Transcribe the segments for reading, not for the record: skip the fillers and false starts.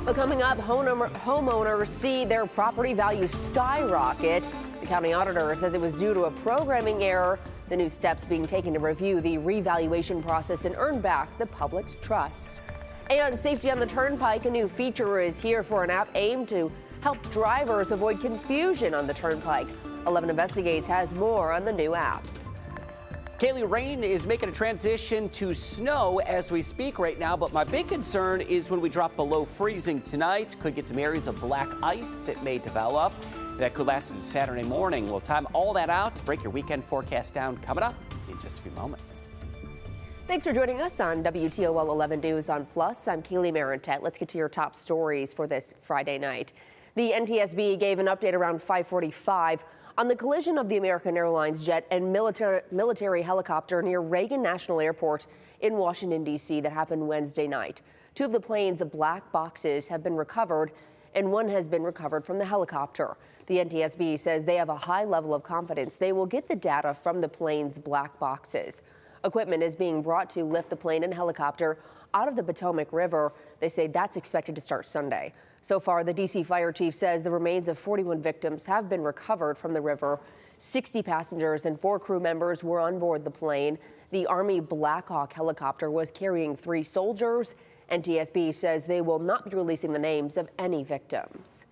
But coming up, homeowners see their property values skyrocket. The county auditor says it was due to a programming error. The new steps being taken to review the revaluation process and earn back the public's trust. And safety on the turnpike, a new feature is here for an app aimed to help drivers avoid confusion on the turnpike. 11 Investigates has more on the new app. Kaylee, rain is making a transition to snow as we speak right now, but my big concern is when we drop below freezing tonight. Could get some areas of black ice that may develop. That could last into Saturday morning. We'll time all that out to break your weekend forecast down coming up in just a few moments. Thanks for joining us on WTOL 11 News on Plus. I'm Kaylee Marantet. Let's get to your top stories for this Friday night. The NTSB gave an update around 5:45 on the collision of the American Airlines jet and military helicopter near Reagan National Airport in Washington, D.C. that happened Wednesday night. Two of the plane's black boxes have been recovered, and one has been recovered from the helicopter. The NTSB says they have a high level of confidence they will get the data from the plane's black boxes. Equipment is being brought to lift the plane and helicopter out of the Potomac River. They say that's expected to start Sunday. So far, the D.C. fire chief says the remains of 41 victims have been recovered from the river. 60 passengers and 4 crew members were on board the plane. The Army Black Hawk helicopter was carrying 3 soldiers. NTSB says they will not be releasing the names of any victims.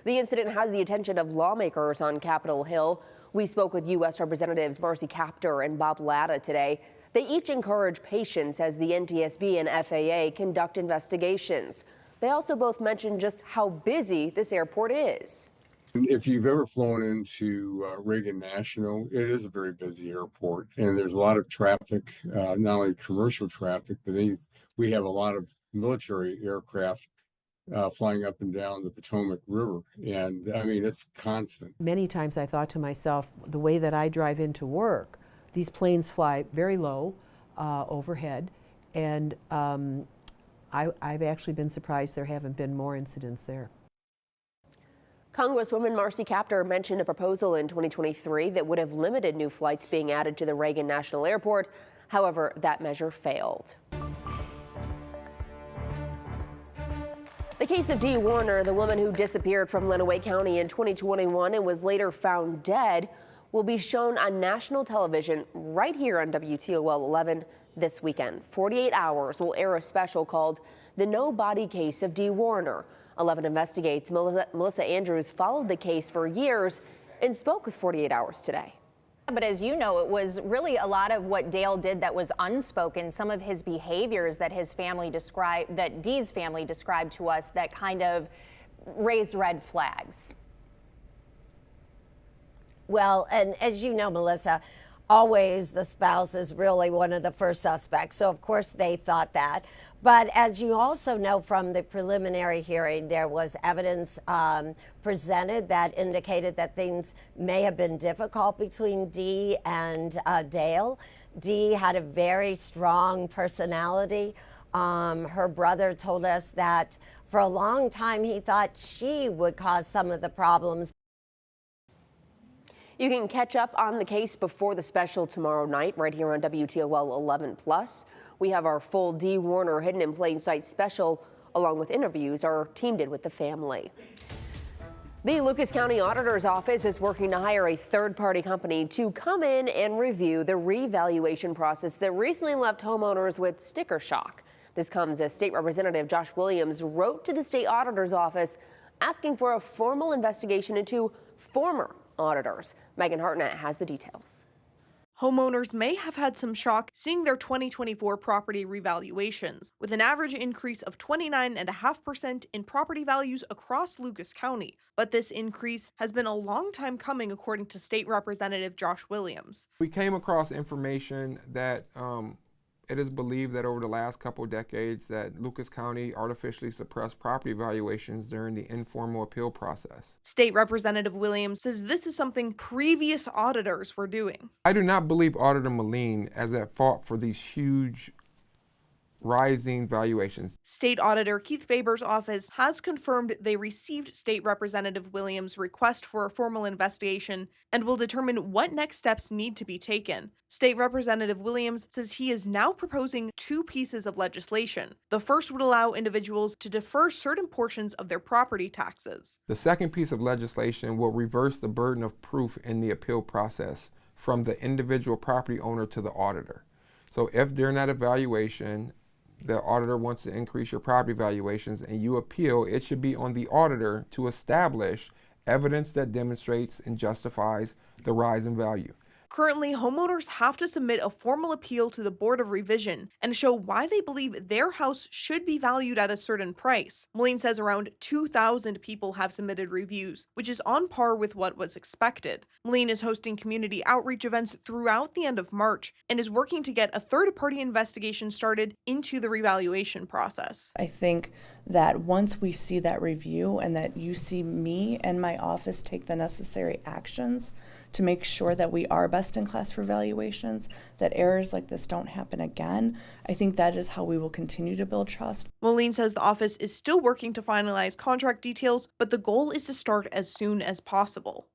The incident has the attention of lawmakers on Capitol Hill. We spoke with U.S. Representatives Marcy Kaptur and Bob Latta today. They each encourage patience as the NTSB and FAA conduct investigations. They also both mentioned just how busy this airport is. If you've ever flown into Reagan National, it is a very busy airport, and there's a lot of traffic, not only commercial traffic, but we have a lot of military aircraft flying up and down the Potomac River. And I mean, it's constant. Many times I thought to myself, the way that I drive into work, these planes fly very low overhead, and I've actually been surprised there haven't been more incidents there. Congresswoman Marcy Kaptur mentioned a proposal in 2023 that would have limited new flights being added to the Reagan National Airport. However, that measure failed. The case of Dee Warner, the woman who disappeared from Lenawee County in 2021 and was later found dead, will be shown on national television right here on WTOL 11 this weekend. 48 Hours will air a special called The No Body Case of Dee Warner. 11 Investigates Melissa Andrews followed the case for years and spoke with 48 Hours today. But as you know, it was really a lot of what Dale did that was unspoken, some of his behaviors that his family described, that Dee's family described to us, that kind of raised red flags. Well, and as you know, Melissa, always the spouse is really one of the first suspects. So, of course, they thought that. But as you also know from the preliminary hearing, there was evidence presented that indicated that things may have been difficult between Dee and Dale. Dee had a very strong personality. Her brother told us that for a long time he thought she would cause some of the problems. You can catch up on the case before the special tomorrow night right here on WTOL 11 Plus. We have our full Dee Warner Hidden in Plain Sight special along with interviews our team did with the family. The Lucas County Auditor's Office is working to hire a third-party company to come in and review the revaluation process that recently left homeowners with sticker shock. This comes as State Representative Josh Williams wrote to the state auditor's office asking for a formal investigation into former auditors. Megan Hartnett has the details. Homeowners may have had some shock seeing their 2024 property revaluations, with an average increase of 29.5% in property values across Lucas County. But this increase has been a long time coming, according to State Representative Josh Williams. We came across information that it is believed that over the last couple of decades that Lucas County artificially suppressed property valuations during the informal appeal process. State Representative Williams says this is something previous auditors were doing. I do not believe Auditor Moline is at fault for these huge rising valuations. State Auditor Keith Faber's office has confirmed they received State Representative Williams' request for a formal investigation and will determine what next steps need to be taken. State Representative Williams says he is now proposing two pieces of legislation. The first would allow individuals to defer certain portions of their property taxes. The second piece of legislation will reverse the burden of proof in the appeal process from the individual property owner to the auditor. So if during that evaluation, the auditor wants to increase your property valuations and you appeal, it should be on the auditor to establish evidence that demonstrates and justifies the rise in value. Currently, homeowners have to submit a formal appeal to the Board of Revision and show why they believe their house should be valued at a certain price. Moline says around 2,000 people have submitted reviews, which is on par with what was expected. Moline is hosting community outreach events throughout the end of March and is working to get a third-party investigation started into the revaluation process. I think that once we see that review and that you see me and my office take the necessary actions to make sure that we are best in class for valuations, that errors like this don't happen again, I think that is how we will continue to build trust. Moline says the office is still working to finalize contract details, but the goal is to start as soon as possible.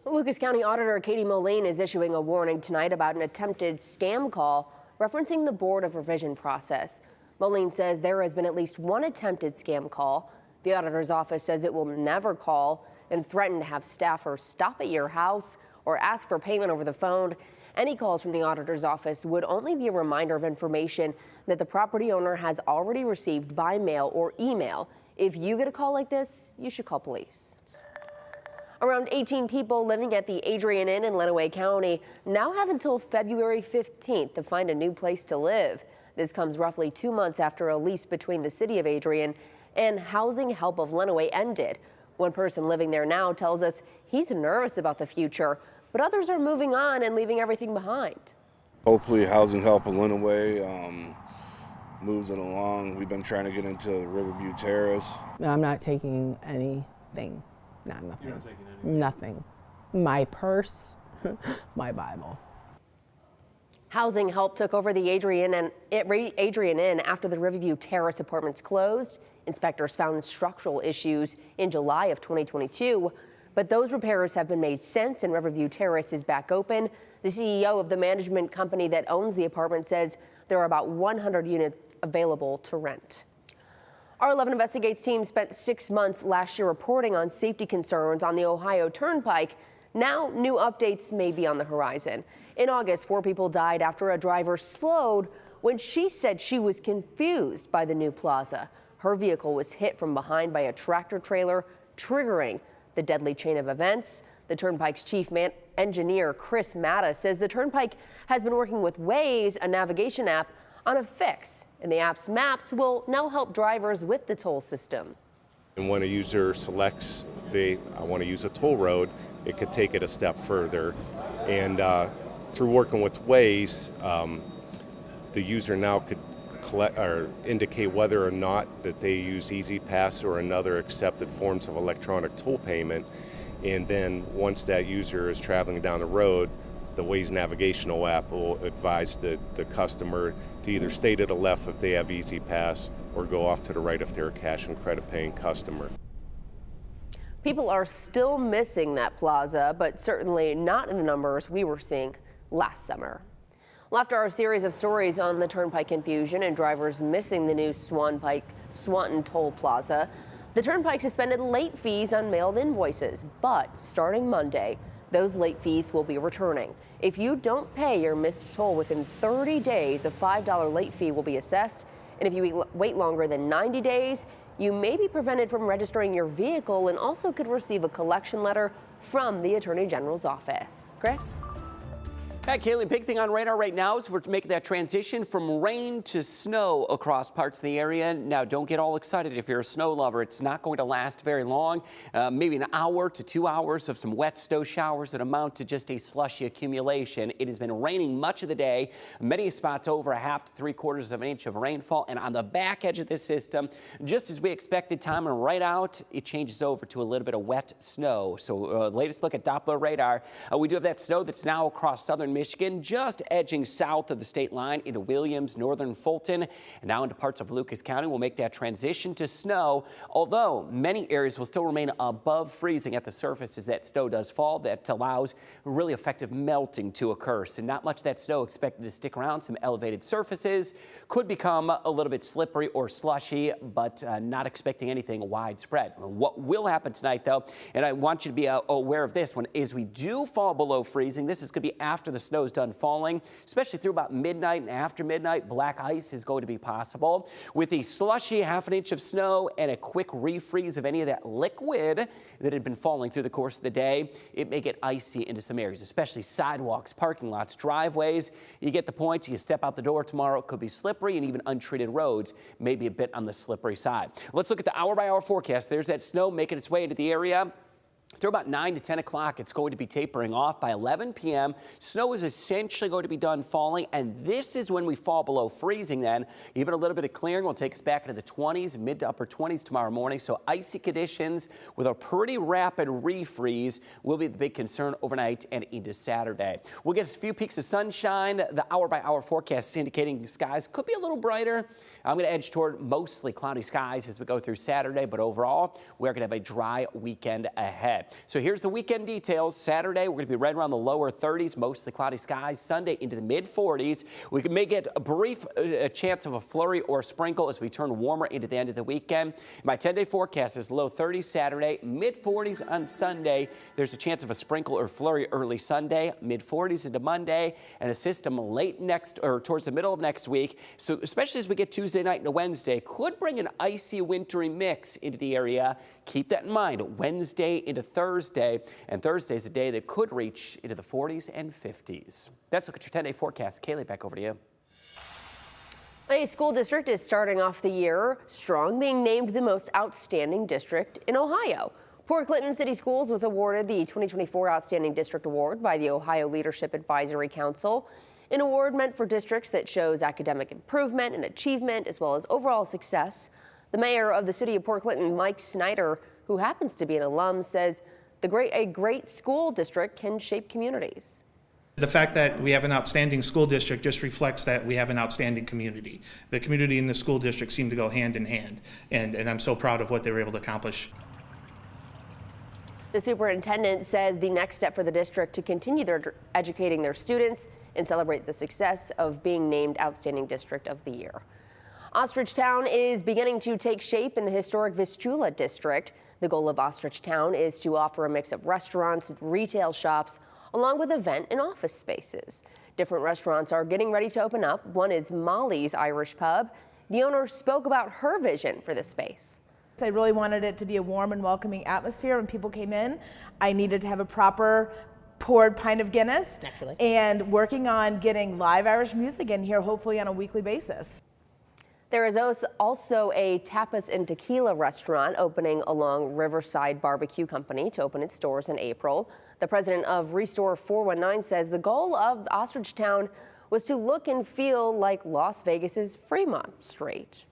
Lucas County Auditor Katie Moline is issuing a warning tonight about an attempted scam call referencing the Board of Revision process. Moline says there has been at least one attempted scam call. The auditor's office says it will never call and threaten to have staffers stop at your house or ask for payment over the phone. Any calls from the auditor's office would only be a reminder of information that the property owner has already received by mail or email. If you get a call like this, you should call police. Around 18 people living at the Adrian Inn in Lenawee County now have until February 15th to find a new place to live. This comes roughly 2 months after a lease between the city of Adrian and Housing Help of Lenawee ended. One person living there now tells us he's nervous about the future, but others are moving on and leaving everything behind. Hopefully Housing Help of Lenawee moves it along. We've been trying to get into Riverview Terrace. I'm not taking anything. Not nothing. You're not taking anything? Nothing. My purse, my Bible. Housing Help took over the Adrian Inn after the Riverview Terrace apartments closed. Inspectors found structural issues in July of 2022, but those repairs have been made since, and Riverview Terrace is back open. The CEO of the management company that owns the apartment says there are about 100 units available to rent. Our 11 Investigates team spent 6 months last year reporting on safety concerns on the Ohio Turnpike. Now, new updates may be on the horizon. In August, 4 people died after a driver slowed when she said she was confused by the new plaza. Her vehicle was hit from behind by a tractor trailer, triggering the deadly chain of events. The Turnpike's chief engineer, Chris Matta, says the Turnpike has been working with Waze, a navigation app, on a fix, and the app's maps will now help drivers with the toll system. And when a user selects I want to use a toll road, it could take it a step further. And through working with Waze, the user now could collect or indicate whether or not that they use EasyPass or another accepted forms of electronic toll payment. And then once that user is traveling down the road, the Waze navigational app will advise the customer to either stay to the left if they have EasyPass or go off to the right if they're a cash and credit paying customer. People are still missing that plaza, but certainly not in the numbers we were seeing last summer. Well, after our series of stories on the Turnpike confusion and drivers missing the new Swanton Toll Plaza, the Turnpike suspended late fees on mailed invoices, but starting Monday, those late fees will be returning. If you don't pay your missed toll within 30 days, a $5 late fee will be assessed. And if you wait longer than 90 days, you may be prevented from registering your vehicle and also could receive a collection letter from the Attorney General's office. Chris? Hi, Kaylee. Big thing on radar right now is we're making that transition from rain to snow across parts of the area. Now, don't get all excited if you're a snow lover. It's not going to last very long. Maybe an hour to 2 hours of some wet snow showers that amount to just a slushy accumulation. It has been raining much of the day. Many spots over 1/2 to 3/4 of an inch of rainfall. And on the back edge of this system, just as we expected, timing right out, it changes over to a little bit of wet snow. So latest look at Doppler radar. We do have that snow that's now across southern Michigan, just edging south of the state line into Williams, northern Fulton, and now into parts of Lucas County. Will make that transition to snow, although many areas will still remain above freezing at the surface as that snow does fall. That allows really effective melting to occur. So not much of that snow expected to stick around. Some elevated surfaces could become a little bit slippery or slushy, but not expecting anything widespread. What will happen tonight, though, and I want you to be aware of this one, is we do fall below freezing. This is going to be after the snow is done falling, especially through about midnight and after midnight. Black ice is going to be possible with a slushy ½ inch of snow and a quick refreeze of any of that liquid that had been falling through the course of the day. It may get icy into some areas, especially sidewalks, parking lots, driveways. You get the point. You step out the door tomorrow, it could be slippery, and even untreated roads may be a bit on the slippery side. Let's look at the hour-by-hour forecast. There's that snow making its way into the area. Through about 9 to 10 o'clock, it's going to be tapering off. By 11 p.m., snow is essentially going to be done falling, and this is when we fall below freezing then. Even a little bit of clearing will take us back into the 20s, mid to upper 20s tomorrow morning. So icy conditions with a pretty rapid refreeze will be the big concern overnight and into Saturday. We'll get a few peaks of sunshine. The hour-by-hour forecast is indicating skies could be a little brighter. I'm going to edge toward mostly cloudy skies as we go through Saturday, but overall, we're going to have a dry weekend ahead. So here's the weekend details. Saturday, we're going to be right around the lower 30s, mostly cloudy skies. Sunday into the mid 40s. We may get a brief chance of a flurry or a sprinkle as we turn warmer into the end of the weekend. My 10-day forecast is low 30s Saturday, mid 40s on Sunday. There's a chance of a sprinkle or flurry early Sunday, mid 40s into Monday, and a system late next or towards the middle of next week. So especially as we get Tuesday night into Wednesday, could bring an icy wintry mix into the area. Keep that in mind. Wednesday into Thursday, and Thursday is a day that could reach into the 40s and 50s. That's a look at your 10-day forecast. Kaylee, back over to you. A school district is starting off the year strong, being named the most outstanding district in Ohio. Port Clinton City Schools was awarded the 2024 Outstanding District Award by the Ohio Leadership Advisory Council, an award meant for districts that shows academic improvement and achievement as well as overall success. The mayor of the city of Port Clinton, Mike Snyder, who happens to be an alum, says a great school district can shape communities. The fact that we have an outstanding school district just reflects that we have an outstanding community. The community and the school district seem to go hand in hand, and I'm so proud of what they were able to accomplish. The superintendent says the next step for the district to continue educating their students and celebrate the success of being named Outstanding District of the Year. Ostrich Town is beginning to take shape in the historic Vistula district. The goal of Ostrich Town is to offer a mix of restaurants, retail shops, along with event and office spaces. Different restaurants are getting ready to open up. One is Molly's Irish Pub. The owner spoke about her vision for this space. I really wanted it to be a warm and welcoming atmosphere when people came in. I needed to have a proper poured pint of Guinness. Naturally. And working on getting live Irish music in here, hopefully on a weekly basis. There is also a tapas and tequila restaurant opening along Riverside Barbecue Company to open its doors in April. The president of Restore 419 says the goal of Ostrich Town was to look and feel like Las Vegas's Fremont Street.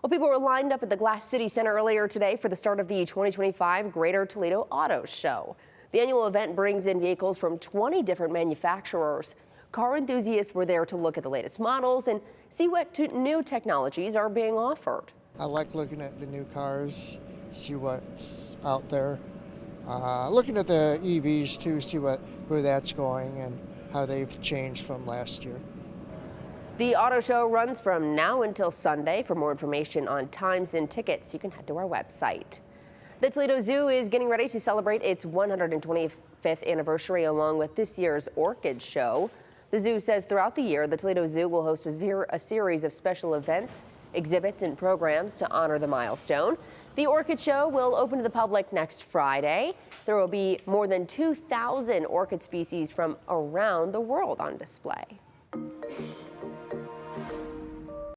Well, people were lined up at the Glass City Center earlier today for the start of the 2025 Greater Toledo Auto Show. The annual event brings in vehicles from 20 different manufacturers. Car enthusiasts were there to look at the latest models and see what new technologies are being offered. I like looking at the new cars, see what's out there. Looking at the EVs too, see where that's going and how they've changed from last year. The auto show runs from now until Sunday. For more information on times and tickets, you can head to our website. The Toledo Zoo is getting ready to celebrate its 125th anniversary along with this year's Orchid Show. The zoo says throughout the year, the Toledo Zoo will host a series of special events, exhibits, and programs to honor the milestone. The Orchid Show will open to the public next Friday. There will be more than 2,000 orchid species from around the world on display.